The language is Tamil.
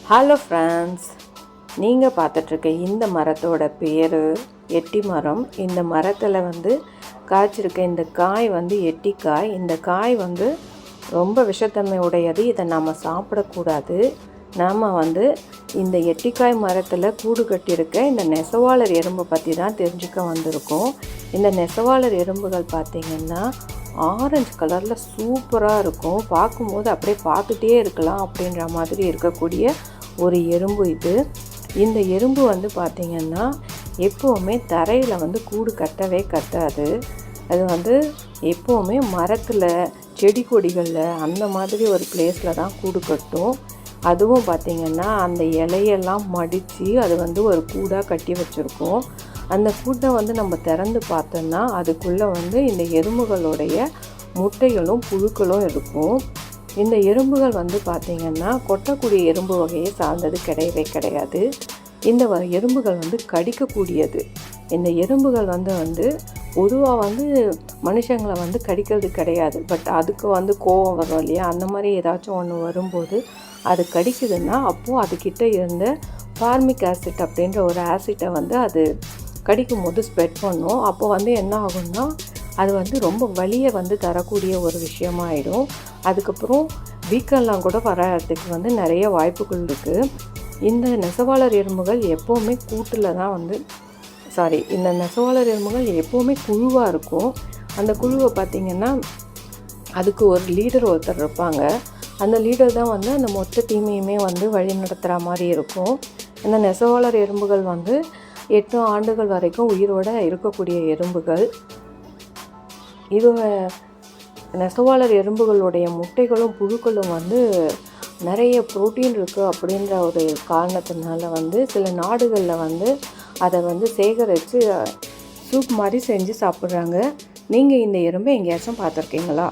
ஹலோ ஃப்ரெண்ட்ஸ், நீங்கள் பார்த்துட்ருக்க இந்த மரத்தோட பேர் எட்டி மரம். இந்த மரத்தில் காய்ச்சிருக்க இந்த காய் எட்டிக்காய். இந்த காய் ரொம்ப விஷத்தன்மை உடையது. இதை நம்ம சாப்பிடக்கூடாது. நாம் இந்த எட்டிக்காய் மரத்தில் கூடு கட்டியிருக்க இந்த நெசவாளர் எறும்பை பற்றி தான் தெரிஞ்சுக்க வந்திருக்கோம். இந்த நெசவாளர் எறும்புகள் பார்த்திங்கன்னா ஆரஞ்சு கலரில் சூப்பராக இருக்கும். பார்க்கும்போது அப்படியே பார்த்துட்டே இருக்கலாம் அப்படின்ற மாதிரி இருக்கக்கூடிய ஒரு எறும்பு இது. இந்த எறும்பு பார்த்திங்கன்னா எப்போவுமே தரையில் கூடு கட்டவே கட்டாது. அது எப்போவுமே மரத்தில், செடி கொடிகளில் அந்த மாதிரி ஒரு பிளேஸில் தான் கூடு கட்டும். அதுவும் பார்த்திங்கன்னா அந்த இலையெல்லாம் மடித்து அது ஒரு கூடாக கட்டி வச்சுருக்கோம். அந்த கூட்டை நம்ம திறந்து பார்த்தோன்னா அதுக்குள்ளே இந்த எறும்புகளுடைய முட்டைகளும் புழுக்களும் இருக்கும். இந்த எறும்புகள் பார்த்திங்கன்னா கொட்டக்கூடிய எறும்பு வகையை சார்ந்தது கிடையவே கிடையாது. இந்த எறும்புகள் கடிக்கக்கூடியது. இந்த எறும்புகள் பொதுவாக மனுஷங்களை கடிக்கிறது கிடையாது. பட் அதுக்கு கோபம் வரும் இல்லையா, அந்த மாதிரி ஏதாச்சும் ஒன்று வரும்போது அது கடிக்குதுன்னா அப்போது அதுக்கிட்ட இருந்த ஃபார்மிக் ஆசிட் அப்படின்ற ஒரு ஆசிட்டை அது கடிக்கும் போது ஸ்ப்ரெட் பண்ணும். அப்போது என்ன ஆகும்னா அது ரொம்ப வலியை தரக்கூடிய ஒரு விஷயமாயிடும். அதுக்கப்புறம் வீக்கெல்லாம் கூட வர்றதுக்கு நிறைய வாய்ப்புகள் இருக்குது. இந்த நெசவாளர் எறும்புகள் எப்போவுமே கூட்டில் தான் இந்த நெசவாளர் எறும்புகள் எப்போவுமே குழுவாக இருக்கும். அந்த குழுவை பார்த்திங்கன்னா அதுக்கு ஒரு லீடர் ஒருத்தர் இருப்பாங்க. அந்த லீடர் தான் அந்த மொத்த டீமையுமே வழி நடத்துகிற மாதிரி இருக்கும். இந்த நெசவாளர் எறும்புகள் 8 ஆண்டுகள் வரைக்கும் உயிரோடு இருக்கக்கூடிய எறும்புகள். இது நெசவாளர் எறும்புகளுடைய முட்டைகளும் புழுக்களும் நிறைய புரோட்டீன் இருக்குது அப்படின்ற ஒரு காரணத்தினால சில நாடுகளில் அதை சேகரித்து சூப் மாதிரி செஞ்சு சாப்பிட்றாங்க. நீங்கள் இந்த எறும்பை எங்கேயாச்சும் பார்த்துருக்கீங்களா?